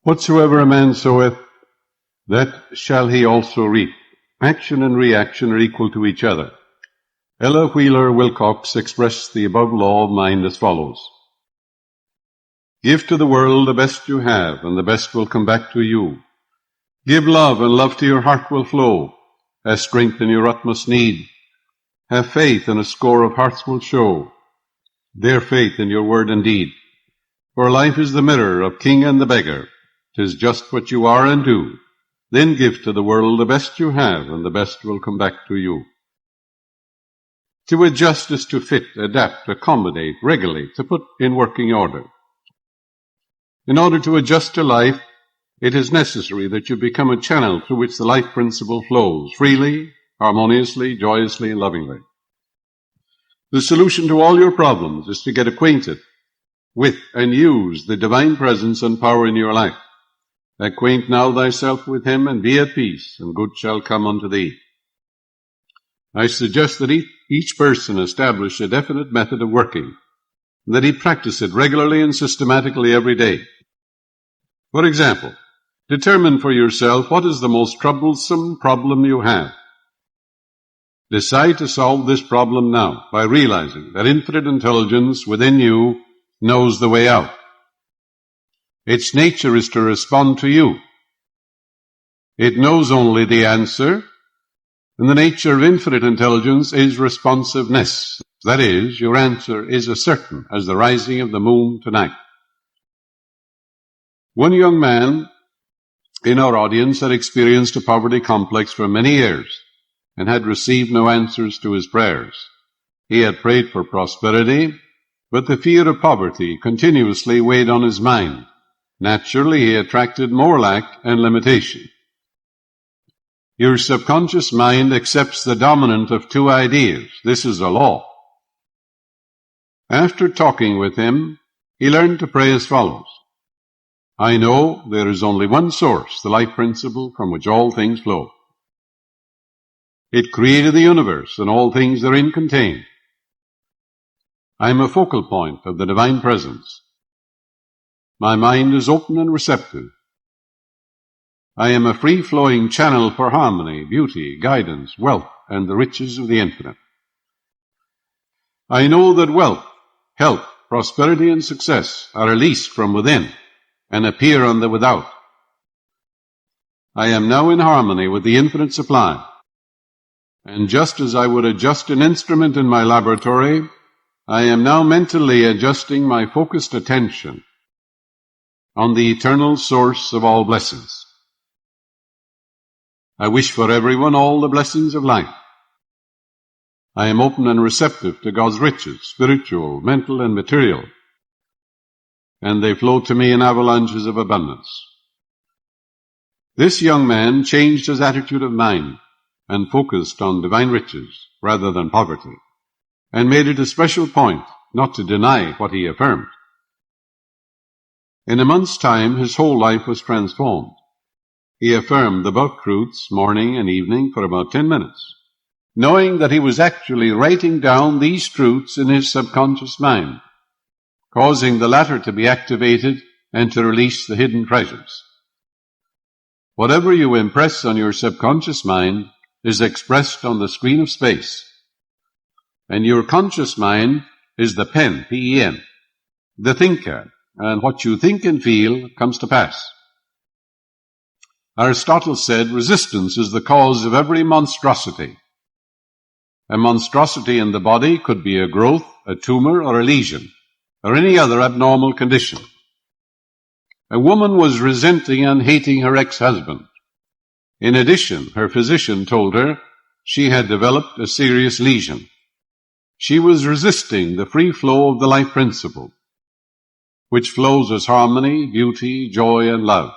Whatsoever a man soweth, that shall he also reap. Action and reaction are equal to each other. Ella Wheeler Wilcox expressed the above law of mind as follows. Give to the world the best you have, and the best will come back to you. Give love, and love to your heart will flow, as strength in your utmost need. Have faith, and a score of hearts will show their faith in your word and deed. For life is the mirror of king and the beggar. 'Tis just what you are and do. Then give to the world the best you have, and the best will come back to you. To adjust is to fit, adapt, accommodate, regulate, to put in working order. In order to adjust to life, it is necessary that you become a channel through which the life principle flows freely, harmoniously, joyously, and lovingly. The solution to all your problems is to get acquainted with and use the divine presence and power in your life. Acquaint now thyself with him, and be at peace, and good shall come unto thee. I suggest that each person establish a definite method of working, and that he practice it regularly and systematically every day. For example, determine for yourself what is the most troublesome problem you have. Decide to solve this problem now by realizing that infinite intelligence within you knows the way out. Its nature is to respond to you. It knows only the answer, and the nature of infinite intelligence is responsiveness. That is, your answer is as certain as the rising of the moon tonight. One young man in our audience had experienced a poverty complex for many years and had received no answers to his prayers. He had prayed for prosperity, but the fear of poverty continuously weighed on his mind. Naturally, he attracted more lack and limitation. Your subconscious mind accepts the dominant of two ideas. This is a law. After talking with him, he learned to pray as follows. I know there is only one source, the life principle from which all things flow. It created the universe and all things therein contain. I am a focal point of the divine presence. My mind is open and receptive. I am a free-flowing channel for harmony, beauty, guidance, wealth, and the riches of the infinite. I know that wealth, health, prosperity, and success are released from within and appear on the without. I am now in harmony with the infinite supply. And just as I would adjust an instrument in my laboratory, I am now mentally adjusting my focused attention on the eternal source of all blessings. I wish for everyone all the blessings of life. I am open and receptive to God's riches, spiritual, mental, and material, and they flow to me in avalanches of abundance. This young man changed his attitude of mind and focused on divine riches rather than poverty, and made it a special point not to deny what he affirmed. In a month's time, his whole life was transformed. He affirmed the above truths morning and evening for about 10 minutes, knowing that he was actually writing down these truths in his subconscious mind, causing the latter to be activated and to release the hidden treasures. Whatever you impress on your subconscious mind is expressed on the screen of space, and your conscious mind is the pen, P-E-N, the thinker, and what you think and feel comes to pass. Aristotle said, resistance is the cause of every monstrosity. A monstrosity in the body could be a growth, a tumor, or a lesion, or any other abnormal condition. A woman was resenting and hating her ex-husband. In addition, her physician told her she had developed a serious lesion. She was resisting the free flow of the life principle, which flows as harmony, beauty, joy, and love.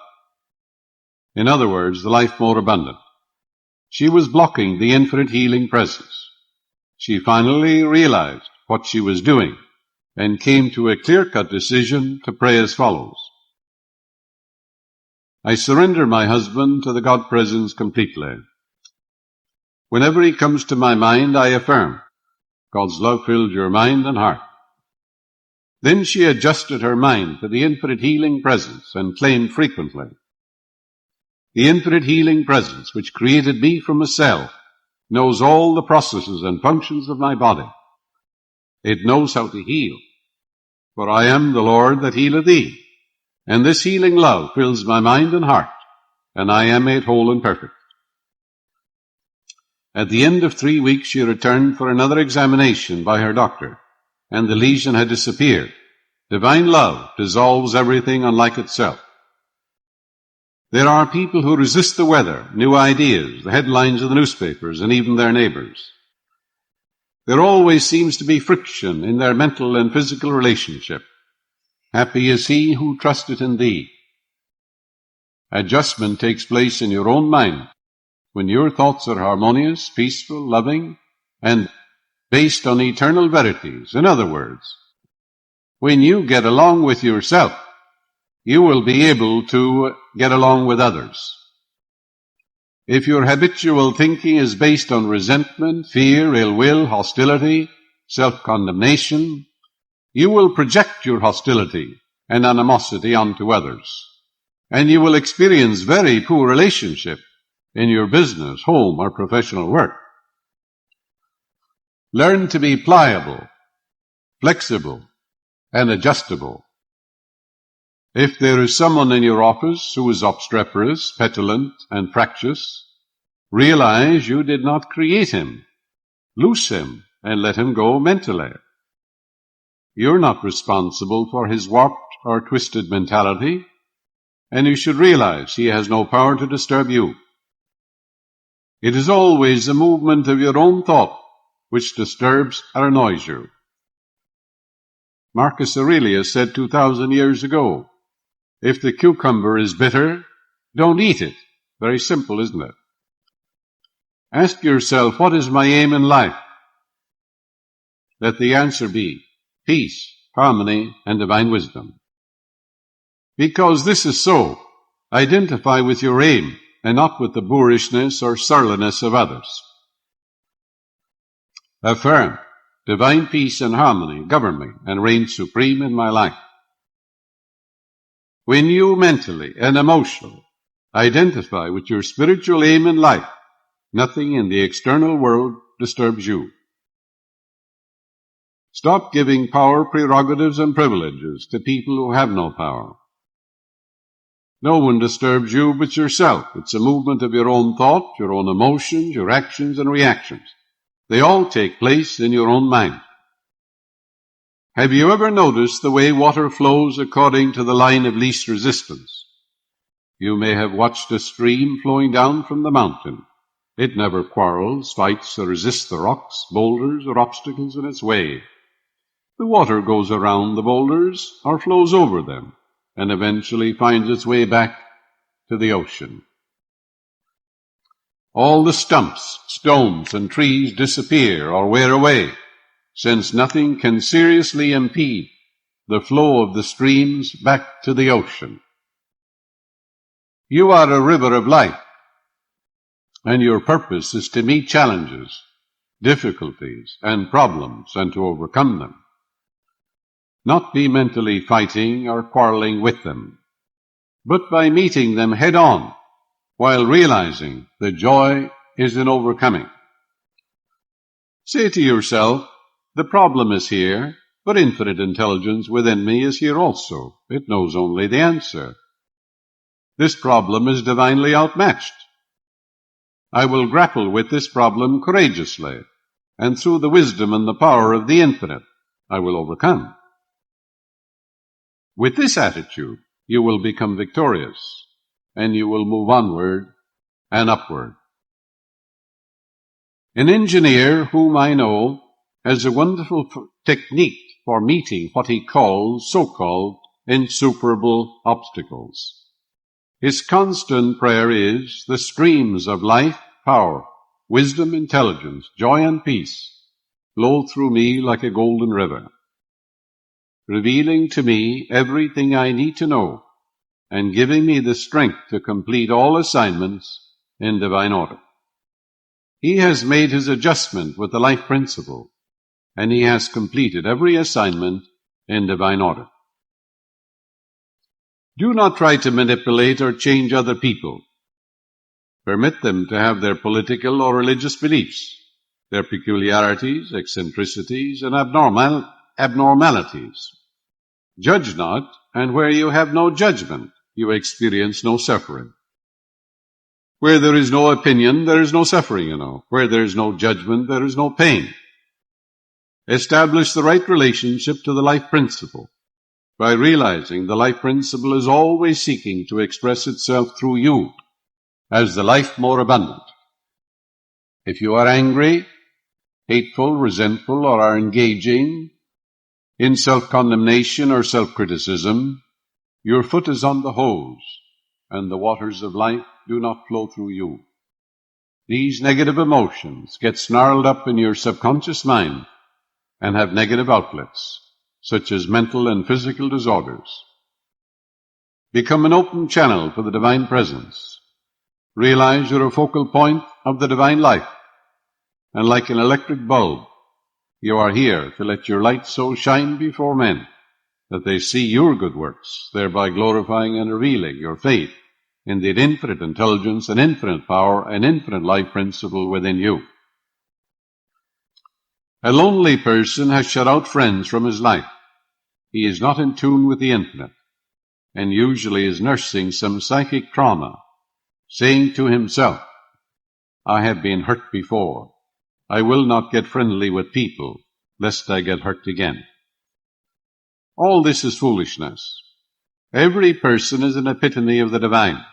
In other words, the life more abundant. She was blocking the infinite healing presence. She finally realized what she was doing and came to a clear-cut decision to pray as follows. I surrender my husband to the God presence completely. Whenever he comes to my mind, I affirm, God's love fills your mind and heart. Then she adjusted her mind to the infinite healing presence and claimed frequently, "The infinite healing presence which created me from a cell knows all the processes and functions of my body. It knows how to heal, for I am the Lord that healeth thee. And this healing love fills my mind and heart, and I am made whole and perfect." At the end of 3 weeks, she returned for another examination by her doctor, and the lesion had disappeared. Divine love dissolves everything unlike itself. There are people who resist the weather, new ideas, the headlines of the newspapers, and even their neighbors. There always seems to be friction in their mental and physical relationship. Happy is he who trusteth in thee. Adjustment takes place in your own mind when your thoughts are harmonious, peaceful, loving, and based on eternal verities. In other words, when you get along with yourself, you will be able to get along with others. If your habitual thinking is based on resentment, fear, ill will, hostility, self-condemnation, you will project your hostility and animosity onto others, and you will experience very poor relationship in your business, home, or professional work. Learn to be pliable, flexible, and adjustable. If there is someone in your office who is obstreperous, petulant, and fractious, realize you did not create him. Loose him and let him go mentally. You're not responsible for his warped or twisted mentality, and you should realize he has no power to disturb you. It is always the movement of your own thought which disturbs or annoys you. Marcus Aurelius said 2,000 years ago, "If the cucumber is bitter, don't eat it." Very simple, isn't it? Ask yourself, what is my aim in life? Let the answer be peace, harmony, and divine wisdom. Because this is so, identify with your aim and not with the boorishness or surliness of others. Affirm, divine peace and harmony govern me and reign supreme in my life. When you mentally and emotionally identify with your spiritual aim in life, nothing in the external world disturbs you. Stop giving power, prerogatives, and privileges to people who have no power. No one disturbs you but yourself. It's a movement of your own thought, your own emotions, your actions and reactions. They all take place in your own mind. Have you ever noticed the way water flows according to the line of least resistance? You may have watched a stream flowing down from the mountain. It never quarrels, fights, or resists the rocks, boulders, or obstacles in its way. The water goes around the boulders or flows over them and eventually finds its way back to the ocean. All the stumps, stones, and trees disappear or wear away, since nothing can seriously impede the flow of the streams back to the ocean. You are a river of life, and your purpose is to meet challenges, difficulties, and problems, and to overcome them. Not be mentally fighting or quarreling with them, but by meeting them head on, while realizing the joy is in overcoming. Say to yourself, the problem is here, but infinite intelligence within me is here also. It knows only the answer. This problem is divinely outmatched. I will grapple with this problem courageously, and through the wisdom and the power of the infinite, I will overcome. With this attitude, you will become victorious, and you will move onward and upward. An engineer whom I know has a wonderful technique for meeting what he calls so-called insuperable obstacles. His constant prayer is, the streams of life, power, wisdom, intelligence, joy, and peace flow through me like a golden river, revealing to me everything I need to know and giving me the strength to complete all assignments in divine order. He has made his adjustment with the life principle, and he has completed every assignment in divine order. Do not try to manipulate or change other people. Permit them to have their political or religious beliefs, their peculiarities, eccentricities, and abnormalities. Judge not, and where you have no judgment, you experience no suffering. Where there is no opinion, there is no suffering, Where there is no judgment, there is no pain. Establish the right relationship to the life principle by realizing the life principle is always seeking to express itself through you as the life more abundant. If you are angry, hateful, resentful, or are engaging in self-condemnation or self-criticism, your foot is on the hose, and the waters of life do not flow through you. These negative emotions get snarled up in your subconscious mind and have negative outlets, such as mental and physical disorders. Become an open channel for the divine presence. Realize you're a focal point of the divine life, and like an electric bulb, you are here to let your light so shine before men that they see your good works, thereby glorifying and revealing your faith in the infinite intelligence and infinite power and infinite life principle within you. A lonely person has shut out friends from his life. He is not in tune with the infinite, and usually is nursing some psychic trauma, saying to himself, I have been hurt before. I will not get friendly with people, lest I get hurt again. All this is foolishness. Every person is an epitome of the divine.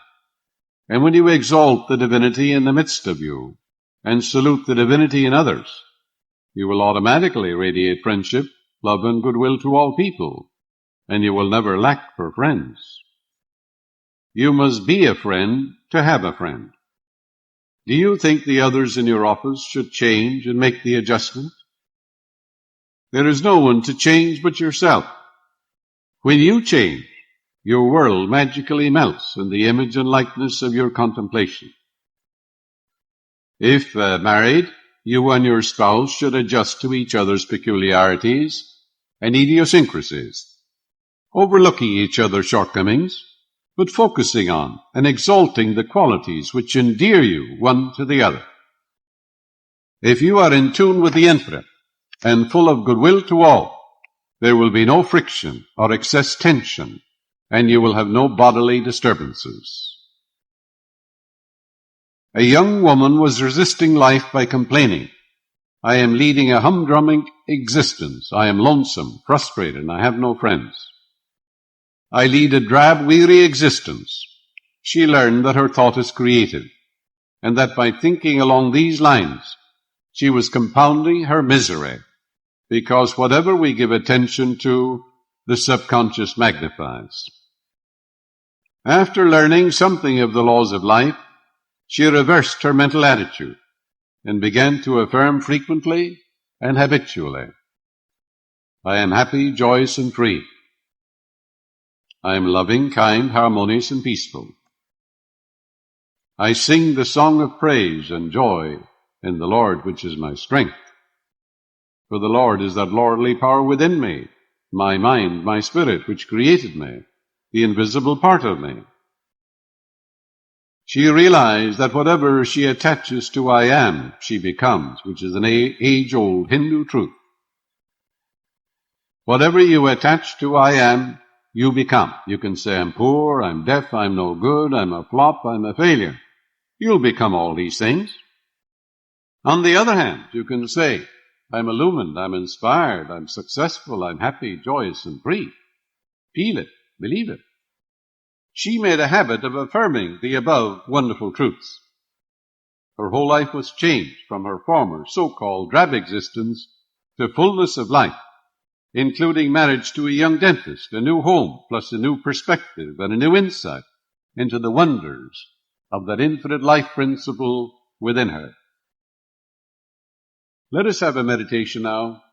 And when you exalt the divinity in the midst of you, and salute the divinity in others, you will automatically radiate friendship, love, and goodwill to all people, and you will never lack for friends. You must be a friend to have a friend. Do you think the others in your office should change and make the adjustment? There is no one to change but yourself. When you change, your world magically melts in the image and likeness of your contemplation. If married, you and your spouse should adjust to each other's peculiarities and idiosyncrasies, overlooking each other's shortcomings, but focusing on and exalting the qualities which endear you one to the other. If you are in tune with the infinite and full of goodwill to all, there will be no friction or excess tension, and you will have no bodily disturbances. A young woman was resisting life by complaining, I am leading a humdrum existence. I am lonesome, frustrated, and I have no friends. I lead a drab, weary existence. She learned that her thought is creative, and that by thinking along these lines, she was compounding her misery, because whatever we give attention to, the subconscious magnifies. After learning something of the laws of life, she reversed her mental attitude and began to affirm frequently and habitually, I am happy, joyous, and free. I am loving, kind, harmonious, and peaceful. I sing the song of praise and joy in the Lord, which is my strength. For the Lord is that lordly power within me, my mind, my spirit, which created me, the invisible part of me. She realized that whatever she attaches to I am, she becomes, which is an age-old Hindu truth. Whatever you attach to I am, you become. You can say, I'm poor, I'm deaf, I'm no good, I'm a flop, I'm a failure. You'll become all these things. On the other hand, you can say, I'm illumined, I'm inspired, I'm successful, I'm happy, joyous, and free. Feel it, believe it. She made a habit of affirming the above wonderful truths. Her whole life was changed from her former so-called drab existence to fullness of life, including marriage to a young dentist, a new home, plus a new perspective and a new insight into the wonders of that infinite life principle within her. Let us have a meditation now.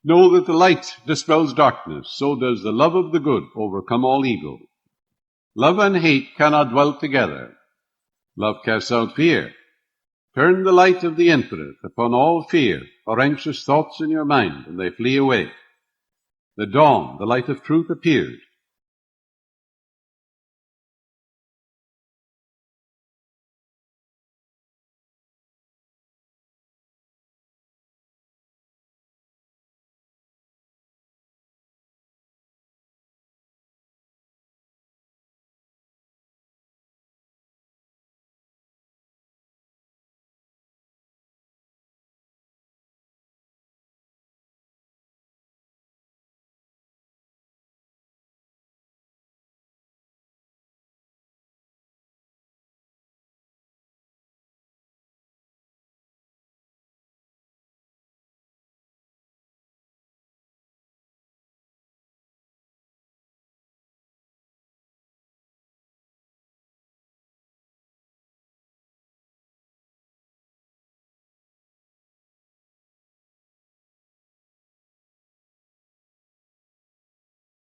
Know that the light dispels darkness, so does the love of the good overcome all evil. Love and hate cannot dwell together. Love casts out fear. Turn the light of the infinite upon all fear or anxious thoughts in your mind, and they flee away. The dawn, the light of truth, appeared,